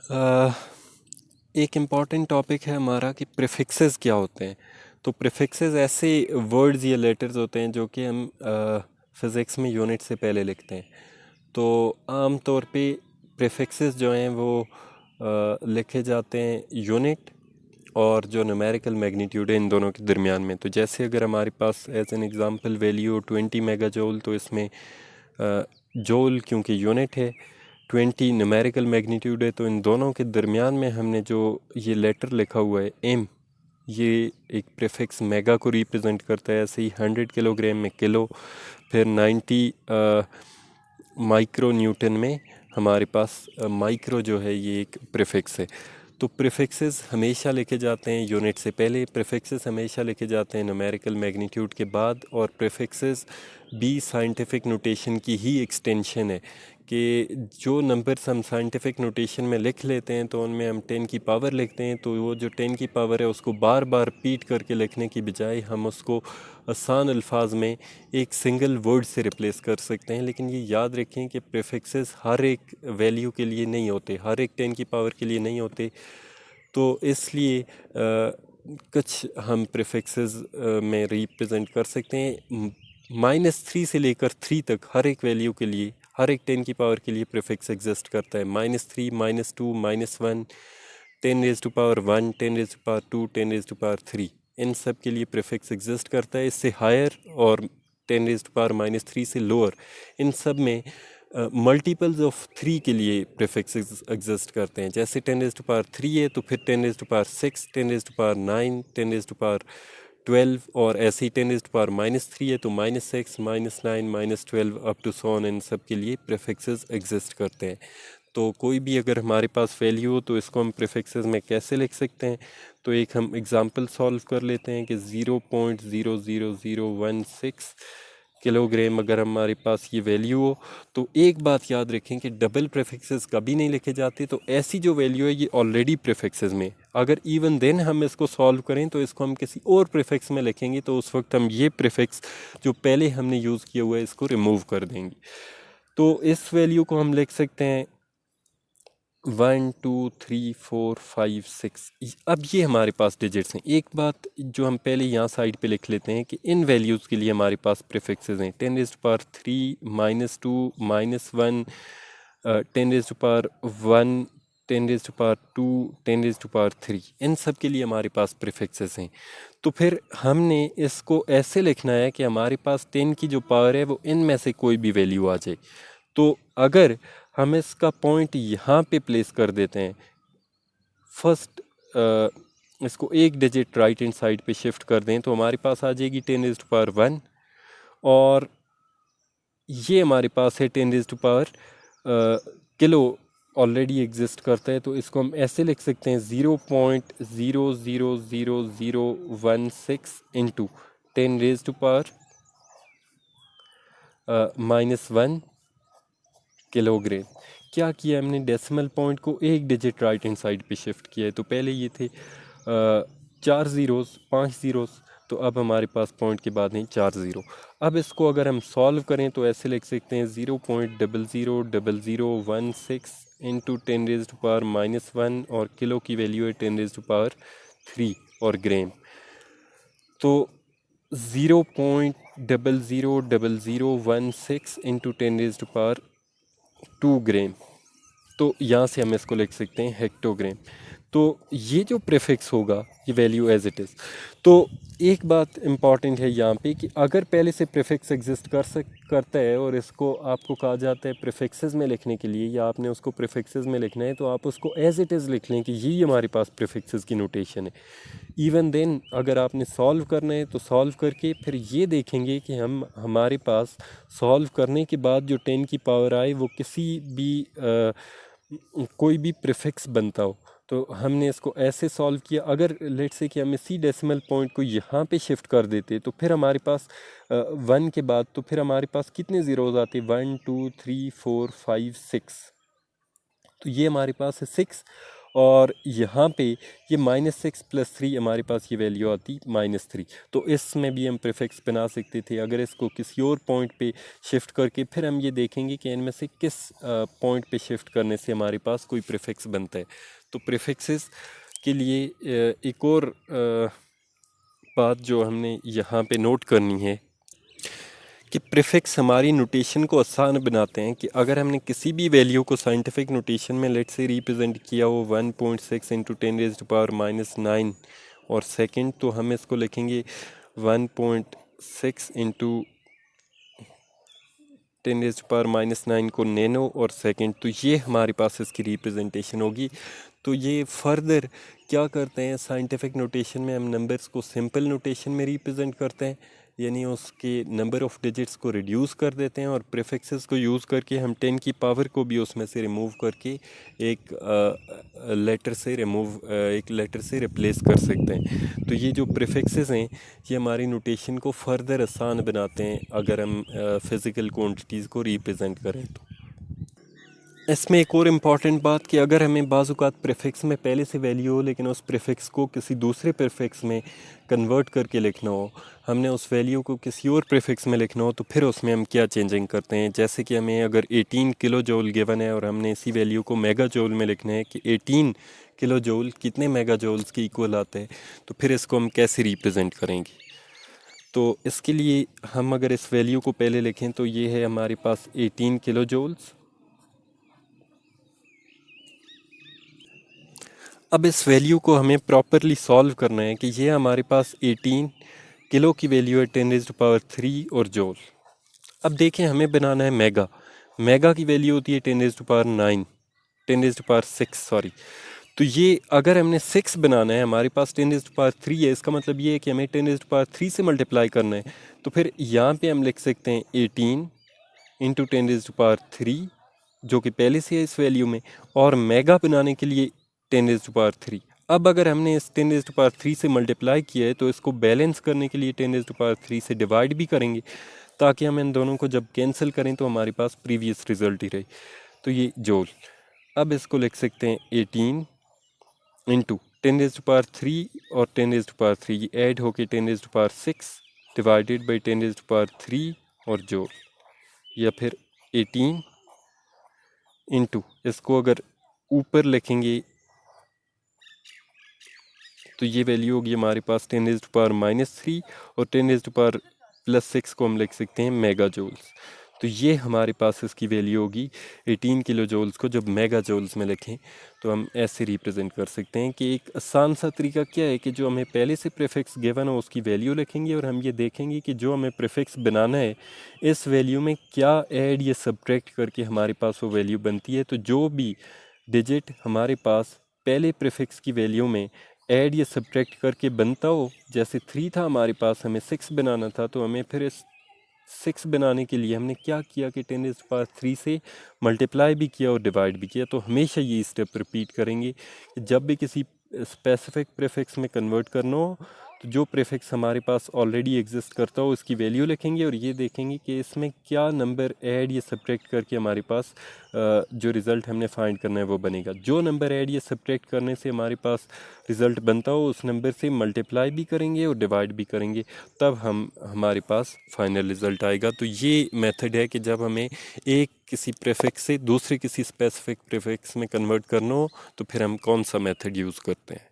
अ, एक important topic है हमारा कि प्रीफिक्सेस क्या होते हैं। तो प्रीफिक्सेस ऐसे वर्ड्स या लेटर्स होते हैं जो कि हम फिज़िक्स में यूनिट से पहले लिखते हैं। तो आम तौर पे प्रीफिक्सेस जो हैं वो लिखे जाते हैं यूनिट और जो न्यूमेरिकल मैग्नीट्यूड है इन दोनों के दरमियान में। तो जैसे अगर हमारे पास एज एन एग्ज़ाम्पल वैल्यू 20 मेगाजोल, तो इसमें जोल क्योंकि यूनिट है, 20 न्यूमेरिकल मैग्नीट्यूड है, तो इन दोनों के दरमियान में हमने जो ये लेटर लिखा हुआ है एम, ये एक प्रीफिक्स मेगा को रिप्रेजेंट करता है। ऐसे ही 100 किलोग्राम में किलो, फिर 90 माइक्रो न्यूटन में हमारे पास माइक्रो जो है ये एक प्रीफिक्स है। तो प्रीफिक्सेस हमेशा लिखे जाते हैं यूनिट से पहले, प्रीफिक्सेस हमेशा लिखे जाते हैं न्यूमेरिकल मैग्नीट्यूड के बाद, और प्रीफिक्सेस भी साइंटिफिक नोटेशन की ही एक्सटेंशन है कि जो नंबर्स हम साइंटिफिक नोटेशन में लिख लेते हैं तो उनमें हम 10 की पावर लिखते हैं, तो वो जो 10 की पावर है उसको बार बार रिपीट करके लिखने की बजाय हम उसको आसान अल्फाज में एक सिंगल वर्ड से रिप्लेस कर सकते हैं। लेकिन ये याद रखें कि प्रीफिक्सेस हर एक वैल्यू के लिए नहीं होते, हर एक 10 की पावर के लिए नहीं होते। तो इसलिए कुछ हम प्रीफिक्सेस में रिप्रेजेंट कर सकते हैं। -3 से लेकर 3 तक हर एक वैल्यू के लिए, हर एक 10 की पावर के लिए प्रीफिक्स एग्जिस्ट करता है। -3, -2, -1, 10 raise to power 1, 10 raise to power 2, 10 raise to power 3, इन सब के लिए प्रीफिक्स एग्जिस्ट करता है। इससे हायर और 10 रेज़ टू पावर -3 से लोअर, इन सब में मल्टीपल्स ऑफ 3 के लिए प्रीफिक्स एग्जिस्ट करते हैं। जैसे 10 रेज़ टू पावर 3 है तो फिर 10 raise to power 6, 10 raise to power 9, 10 raise to power 12, और ऐसे ही 10 रेज़ टू पावर -3 है तो -6, -9, -12 अप टू सो ऑन, इन सब के लिए प्रीफिक्सेस एग्जिस्ट करते हैं। तो कोई भी अगर हमारे पास वैल्यू हो तो इसको हम प्रीफिक्सेस में कैसे लिख सकते हैं। तो एक हम एग्जांपल सॉल्व कर लेते हैं कि 0.00016 किलोग्राम अगर हमारे पास ये वैल्यू हो, तो एक बात याद रखें कि डबल प्रीफिक्सेस कभी नहीं लिखे जाते। तो ऐसी जो वैल्यू है ये ऑलरेडी प्रीफिक्सेस में, अगर इवन देन हम इसको सॉल्व करें तो इसको हम किसी और प्रीफिक्स में लिखेंगे, तो उस वक्त हम ये प्रीफिक्स जो पहले हमने यूज़ किया हुआ है इसको रिमूव कर देंगे। तो इस वैल्यू को हम लिख सकते हैं 1 2 3 4 5 6। अब ये हमारे पास डिजिट्स हैं। एक बात जो हम पहले यहाँ साइड पे लिख लेते हैं कि इन वैल्यूज़ के लिए हमारे पास प्रीफिक्सेस हैं 10 raise to power 3, -2, -1, 10 raise to power 1, 10 raise to power 2, 10 raise to power 3, इन सब के लिए हमारे पास प्रीफिक्सेस हैं। तो फिर हमने इसको ऐसे लिखना है कि हमारे पास 10 की जो पावर है वो इनमें से कोई भी वैल्यू आ जाए। तो अगर हम इसका पॉइंट यहाँ पे प्लेस कर देते हैं, फर्स्ट इसको एक डिजिट राइट हैंड साइड पे शिफ्ट कर दें, तो हमारे पास आ जाएगी 10 रेज़ टू पावर 1, और ये हमारे पास है 10 raise to power kilo already exist करता है। तो इसको हम ऐसे लिख सकते हैं 0.0000016 into 10 raise to power -1 kilogram. क्या किया हमने, डेसिमल पॉइंट को एक डिजिट राइट हैंड साइड पे शिफ्ट किया है। तो पहले ये थे 4 ज़ीरोज़, 5 ज़ीरोज़, तो अब हमारे पास पॉइंट के बाद हैं 4 ज़ीरो। अब इसको अगर हम सॉल्व करें तो ऐसे लिख सकते हैं 0.000016 इंटू 10 रेज़ टू पावर -1, और किलो की वैल्यू है 10 रेज़ टू पावर 3 और ग्राम। तो 0.000016 इंटू 10 रेज़ टू पावर 2 ग्राम। तो यहाँ से हम इसको लिख सकते हैं हेक्टोग्राम। तो ये जो प्रीफिक्स होगा ये वैल्यू एज इट इज़। तो एक बात इम्पॉर्टेंट है यहाँ पे कि अगर पहले से प्रीफिक्स एग्जिस्ट करता है और इसको आपको कहा जाता है प्रीफिक्सेस में लिखने के लिए, या आपने उसको प्रीफिक्सेस में लिखना है, तो आप उसको एज इट इज़ लिख लें कि ये हमारे पास प्रीफिक्सेस की नोटेशन है। इवन देन अगर आपने सॉल्व करना है तो सॉल्व करके फिर ये देखेंगे कि हम हमारे पास सॉल्व करने के बाद जो 10 की पावर आए वो किसी भी कोई भी प्रीफिक्स बनता हो। तो हमने इसको ऐसे सॉल्व किया। अगर लेट्स से कि हम इसी डेसिमल पॉइंट को यहाँ पे शिफ्ट कर देते तो फिर हमारे पास 1 के बाद तो फिर हमारे पास कितने ज़ीरोज़ आते, 1 2 3 4 5 6। तो ये हमारे पास है 6, और यहाँ पे ये -6 + 3 हमारे पास ये वैल्यू आती -3। तो इसमें भी हम प्रीफिक्स बना सकते थे। अगर इसको किसी और पॉइंट पे शिफ्ट करके फिर हम ये देखेंगे कि इनमें से किस पॉइंट पे शिफ्ट करने से हमारे पास कोई प्रीफिक्स बनता है। तो प्रीफिक्सेस के लिए एक और बात जो हमने यहाँ पे नोट करनी है कि प्रीफिक्स हमारी नोटेशन को आसान बनाते हैं। कि अगर हमने किसी भी वैल्यू को साइंटिफिक नोटेशन में लेट से रिप्रेजेंट किया हो 1.6 × 10⁻⁹ और सेकंड, तो हम इसको लिखेंगे 1.6 × 10⁻⁹ को नैनो और सेकंड। तो ये हमारे पास इसकी रिप्रेजेंटेशन होगी। तो ये फर्दर क्या करते हैं, साइंटिफिक नोटेशन में हम नंबर्स को सिंपल नोटेशन में रिप्रेजेंट करते हैं, यानी उसके नंबर ऑफ़ डिजिट्स को रिड्यूस कर देते हैं, और प्रीफिक्सेस को यूज़ करके हम 10 की पावर को भी उसमें से रिमूव करके एक लेटर से रिप्लेस कर सकते हैं। तो ये जो प्रीफिक्सेस हैं ये हमारी नोटेशन को फर्दर आसान बनाते हैं अगर हम फ़िज़िकल क्वांटिटीज़ को रिप्रेजेंट करें। तो इसमें एक और इम्पॉर्टेंट बात कि अगर हमें बाज़-औक़ात प्रीफिक्स में पहले से वैल्यू हो लेकिन उस प्रीफिक्स को किसी दूसरे प्रीफिक्स में कन्वर्ट करके लिखना हो, हमने उस वैल्यू को किसी और प्रीफिक्स में लिखना हो, तो फिर उसमें हम क्या चेंजिंग करते हैं। जैसे कि हमें अगर 18 किलो जूल गिवन है और हमने इसी वैल्यू को मेगा जूल में लिखना है कि 18 किलो जूल कितने मेगा जूल्स के इक्वल आते हैं, तो फिर इसको हम कैसे रिप्रेजेंट करेंगे। तो इसके लिए हम अगर इस वैल्यू को पहले लिखें तो ये है हमारे पास 18 किलो जूल्स। अब इस वैल्यू को हमें प्रॉपरली सॉल्व करना है कि ये हमारे पास 18 किलो की वैल्यू है 10⁻³ और जूल। अब देखें हमें बनाना है मेगा की वैल्यू होती है 10⁻6 सॉरी। तो ये अगर हमने 6 बनाना है, हमारे पास 10⁻³ है, इसका मतलब ये है कि हमें 10⁻³ से मल्टीप्लाई करना है। तो फिर यहाँ पे हम लिख सकते हैं 18 × 10⁻³ जो कि पहले से है इस वैल्यू में, और मेगा बनाने के लिए 10⁻³। अब अगर हमने इस 10⁻³ से मल्टीप्लाई किया है तो इसको बैलेंस करने के लिए 10⁻³ से डिवाइड भी करेंगे, ताकि हम इन दोनों को जब कैंसिल करें तो हमारे पास प्रीवियस रिजल्ट ही रहे। तो ये जूल। अब इसको लिख सकते हैं 18 × 10⁻³ और 10⁻³ ये ऐड होके 10⁻6 डिवाइडेड बाई 10⁻³ और जूल, या फिर 18 × इसको अगर ऊपर लिखेंगे तो ये वैल्यू होगी हमारे पास 10⁻³ और 10⁻+6 को हम लिख सकते हैं मेगा जूल्स। तो ये हमारे पास इसकी वैल्यू होगी 18 किलो जूल्स को जब मेगा जूल्स में लिखें तो हम ऐसे रिप्रेजेंट कर सकते हैं कि एक आसान सा तरीका क्या है कि जो हमें पहले से प्रीफिक्स गिवन हो उसकी वैल्यू लिखेंगे, और हम ये देखेंगे कि जो हमें प्रीफिक्स बनाना है इस वैल्यू में क्या ऐड या सब्ट्रैक्ट करके हमारे पास वो वैल्यू बनती है। तो जो भी डिजिट हमारे पास पहले प्रीफिक्स की वैल्यू में ऐड या सब्ट्रैक्ट करके बनता हो, जैसे 3 था हमारे पास, हमें 6 बनाना था, तो हमें फिर इस 6 बनाने के लिए हमने क्या किया कि 10⁻³ से मल्टीप्लाई भी किया और डिवाइड भी किया। तो हमेशा ये स्टेप रिपीट करेंगे कि जब भी किसी स्पेसिफिक प्रीफिक्स में कन्वर्ट करना हो तो जो प्रीफिक्स हमारे पास ऑलरेडी एग्जिस्ट करता हो उसकी वैल्यू लिखेंगे, और ये देखेंगे कि इसमें क्या नंबर ऐड या सब्ट्रैक्ट करके हमारे पास जो रिज़ल्ट हमने फाइंड करना है वो बनेगा। जो नंबर ऐड या सब्ट्रैक्ट करने से हमारे पास रिज़ल्ट बनता हो उस नंबर से मल्टीप्लाई भी करेंगे और डिवाइड भी करेंगे, तब हमारे पास फाइनल रिज़ल्ट आएगा। तो ये मेथड है कि जब हमें एक किसी प्रीफिक्स से दूसरे किसी स्पेसिफिक प्रीफिक्स में कन्वर्ट करना हो तो फिर हम कौन सा मेथड यूज़ करते हैं।